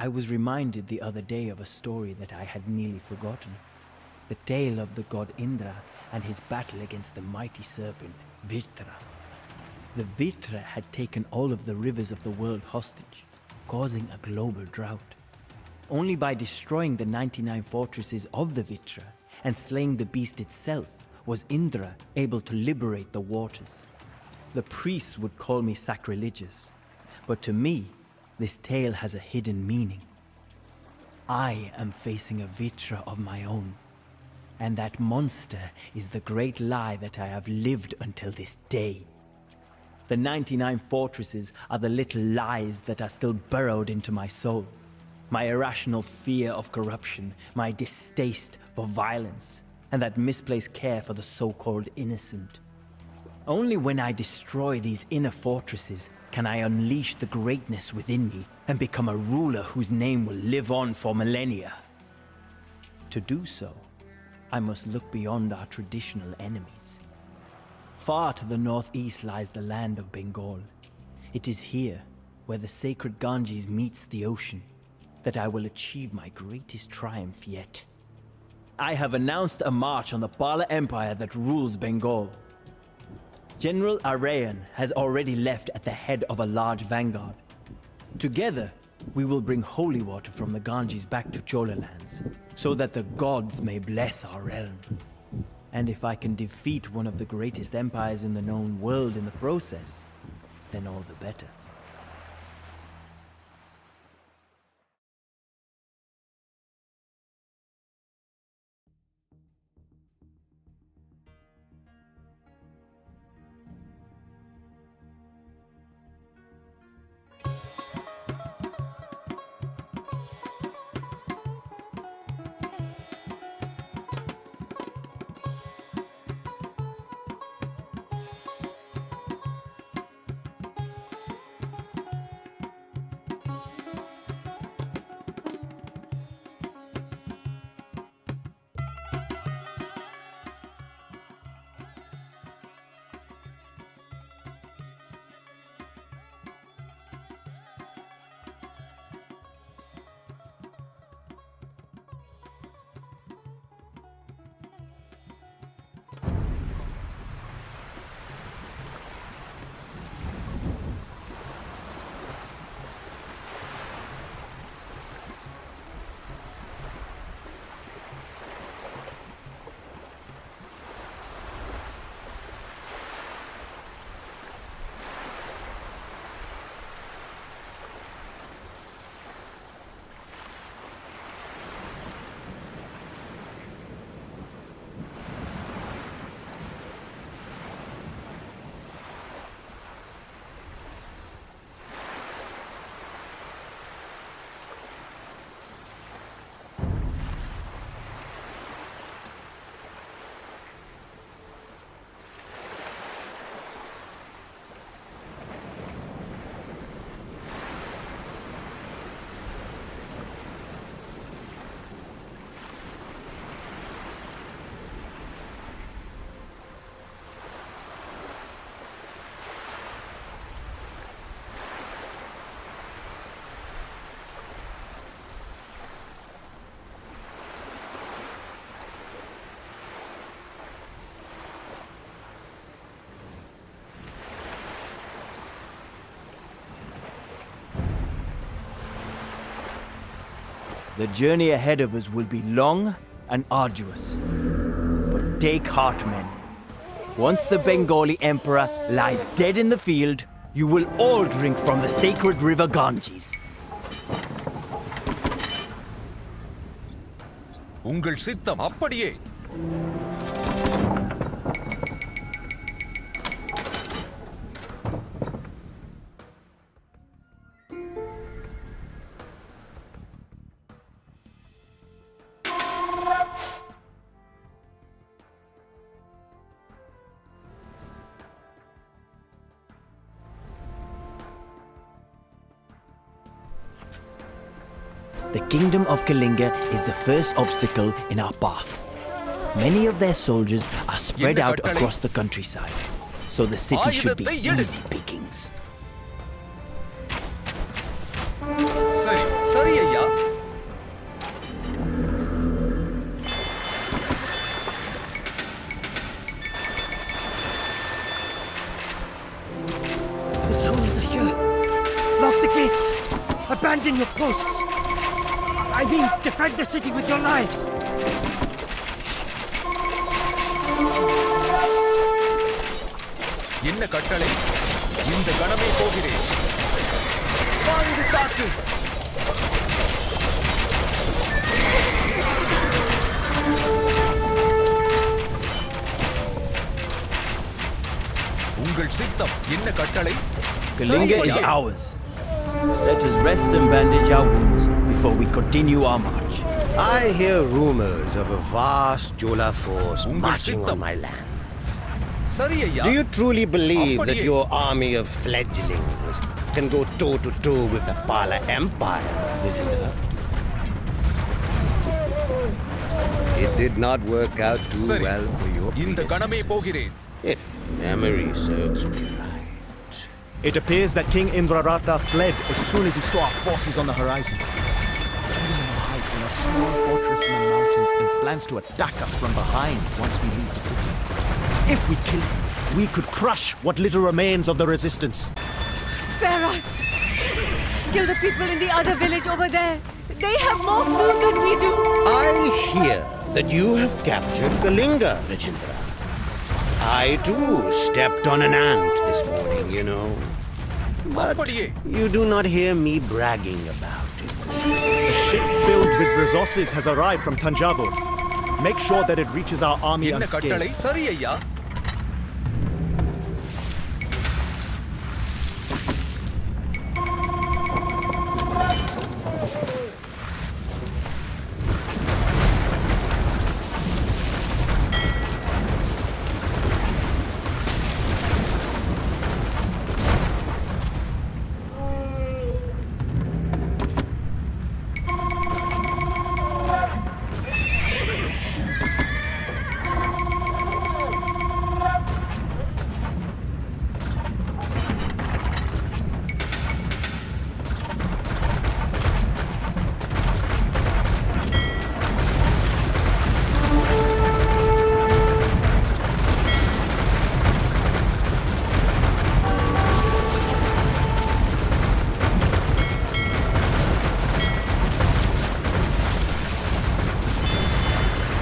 I was reminded the other day of a story that I had nearly forgotten. The tale of the god Indra and his battle against the mighty serpent, Vritra. The Vritra had taken all of the rivers of the world hostage, causing a global drought. Only by destroying the 99 fortresses of the Vritra and slaying the beast itself was Indra able to liberate the waters. The priests would call me sacrilegious, but to me, this tale has a hidden meaning. I am facing a Vritra of my own, and that monster is the great lie that I have lived until this day. The 99 fortresses are the little lies that are still burrowed into my soul. My irrational fear of corruption, my distaste for violence, and that misplaced care for the so-called innocent. Only when I destroy these inner fortresses can I unleash the greatness within me and become a ruler whose name will live on for millennia. To do so, I must look beyond our traditional enemies. Far to the northeast lies the land of Bengal. It is here, where the sacred Ganges meets the ocean, that I will achieve my greatest triumph yet. I have announced a march on the Pala Empire that rules Bengal. General Arayan has already left at the head of a large vanguard. Together, we will bring holy water from the Ganges back to Chola lands, so that the gods may bless our realm. And if I can defeat one of the greatest empires in the known world in the process, then all the better. The journey ahead of us will be long and arduous. But take heart, men. Once the Bengali emperor lies dead in the field, you will all drink from the sacred river Ganges. உங்கள் சித்தம் அப்படியே. The kingdom of Kalinga is the first obstacle in our path. Many of their soldiers are spread out across the countryside, so the city should be easy pickings. சரி சரி ஐயா. Abandon your posts! I mean, defend the city with your lives! என்ன கட்டளை? இந்த கணமே போகிறேன். வாழ்ந்து தாக்கு. உங்கள் சித்தம் என்ன கட்டளை? Kalinga is ours. Let us rest and bandage our wounds before we continue our march. I hear rumors of a vast Jola force Ungal marching on sittam. my land. சரி ஐயா. Do you truly believe that Appadiye. your army of fledglings can go toe-to-toe with the Pala Empire, Rajendra? It did not work out too சரி. well for your இந்த கணமே predecessors, போகிறேன். if memory serves me right. It appears that King Indrarata fled as soon as he saw our forces on the horizon. Hiding in the heights in a small fortress in the mountains and plans to attack us from behind once we leave the city. If we kill him, we could crush what little remains of the resistance. Spare us! Kill the people in the other village over there. They have more food than we do. I hear that you have captured Kalinga, Rajendra. I too stepped on an ant this morning, you know. But Appadiye. you do not hear me bragging about it. A ship filled with resources has arrived from Tanjavur. Make sure that it reaches our army என்ன கட்டளை? unscathed. சரி ஐயா.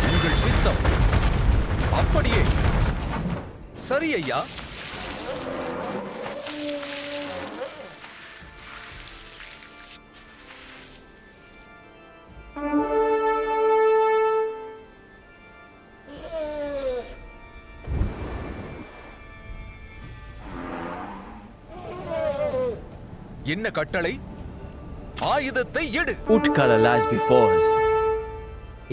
உங்கள் சித்தம். அப்படியே. சரி ஐயா. என்ன கட்டளை? ஆயுதத்தை எடு. Utkala lies before us.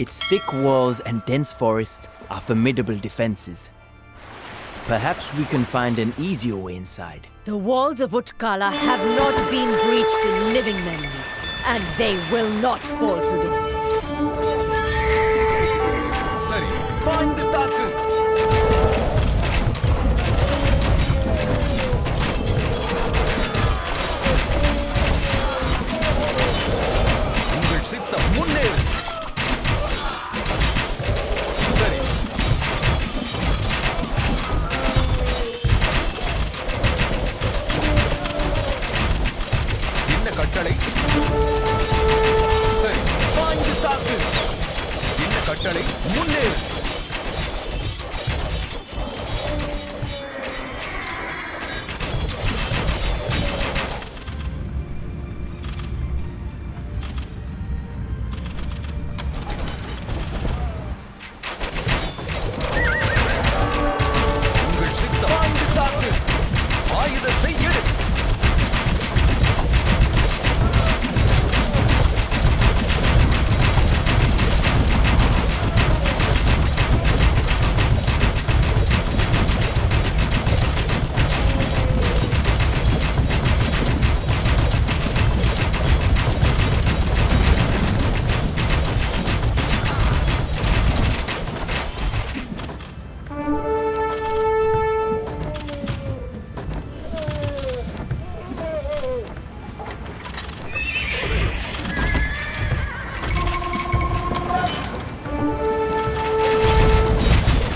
Its thick walls and dense forests are formidable defenses. Perhaps we can find an easier way inside. The walls of Utkala have not been breached in living memory, and they will not fall today. சரி. வாழ்ந்து தாக்கு. உங்கள் சித்தம் முன்னேறு. சரி. என்ன கட்டளை? சரி. வாழ்ந்து தாக்கு. என்ன கட்டளை? முன்னேறு. உங்கள் சித்தம். வாழ்ந்து தாக்கு. ஆயுதத்தை எடு.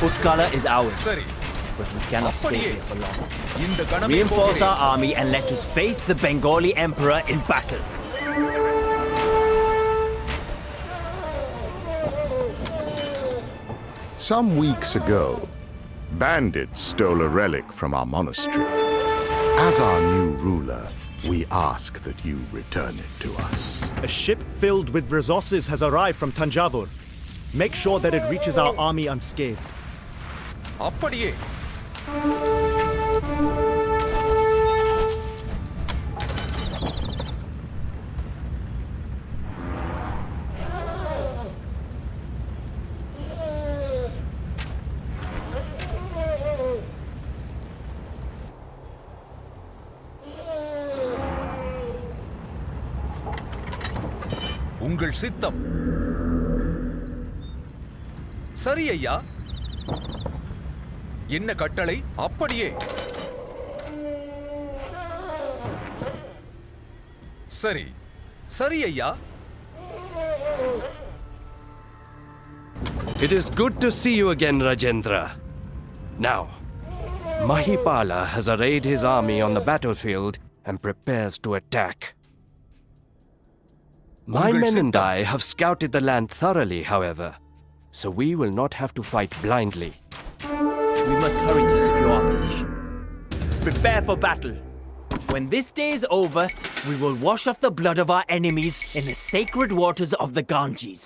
Utkala is ours, சரி. but we cannot stay அப்படியே. here for long. இந்த கணமே Reinforce போகிறேன். our army and let us face the Bengali emperor in battle. Some weeks ago, bandits stole a relic from our monastery. As our new ruler, we ask that you return it to us. A ship filled with resources has arrived from Tanjavur. Make sure that it reaches our army unscathed. அப்படியே. உங்கள் சித்தம். சரி ஐயா. என்ன கட்டளை? அப்படியே. சரி. சரி ஐயா. It is good to see you again, Rajendra. Now, Mahipala has arrayed his army on the battlefield and prepares to attack. My men and I have scouted the land thoroughly, however, so we will not have to fight blindly. We must hurry to secure our position. Prepare for battle. When this day is over, we will wash off the blood of our enemies in the sacred waters of the Ganges.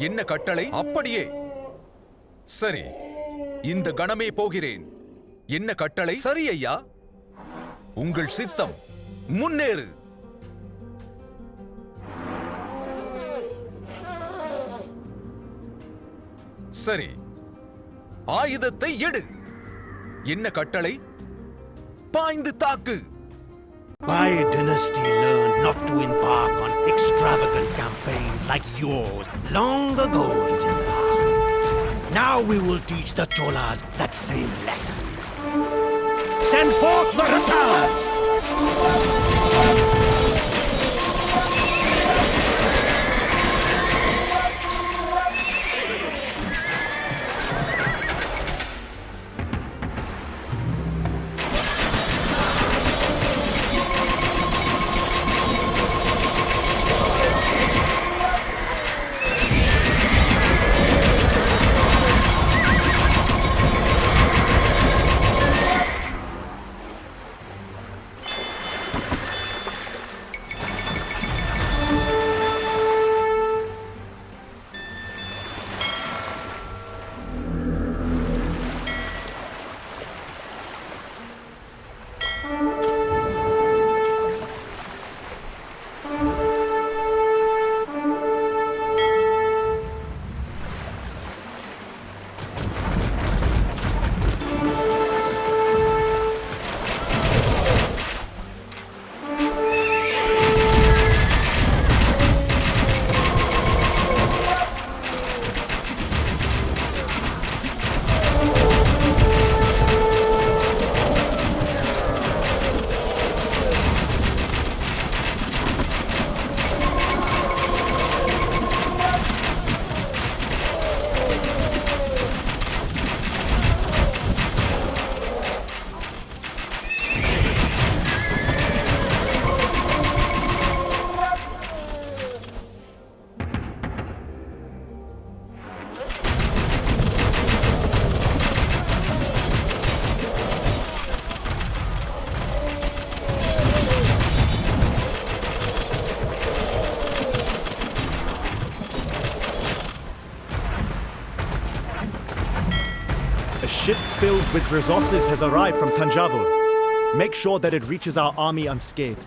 என்ன கட்டளை? அப்படியே. சரி. இந்த கணமே போகிறேன். என்ன கட்டளை? சரி ஐயா. உங்கள் சித்தம். முன்னேறு. சரி. ஆயுதத்தை எடு. என்ன கட்டளை? பாய்ந்து தாக்கு. My dynasty learned not to embark on extravagant campaigns like yours long ago, Rajendra. Now we will teach the Cholas that same lesson. Send forth the Ratas! A ship filled with resources has arrived from Tanjavur. Make sure that it reaches our army unscathed.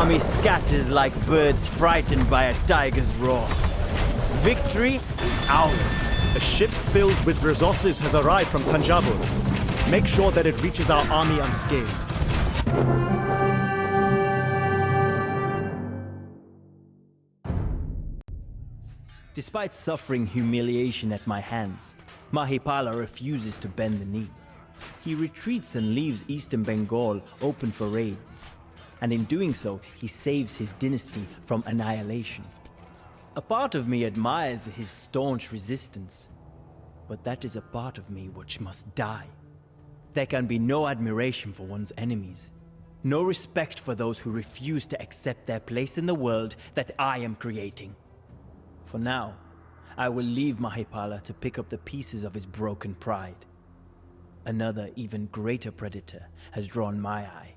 army scatters like birds frightened by a tiger's roar. Victory is ours. A ship filled with resources has arrived from Thanjavur. Make sure that it reaches our army unscathed. Despite suffering humiliation at my hands, Mahipala refuses to bend the knee. He retreats and leaves eastern Bengal open for raids. And in doing so, he saves his dynasty from annihilation. A part of me admires his staunch resistance, but that is a part of me which must die. There can be no admiration for one's enemies, no respect for those who refuse to accept their place in the world that I am creating. For now, I will leave Mahipala to pick up the pieces of his broken pride. Another, even greater predator has drawn my eye.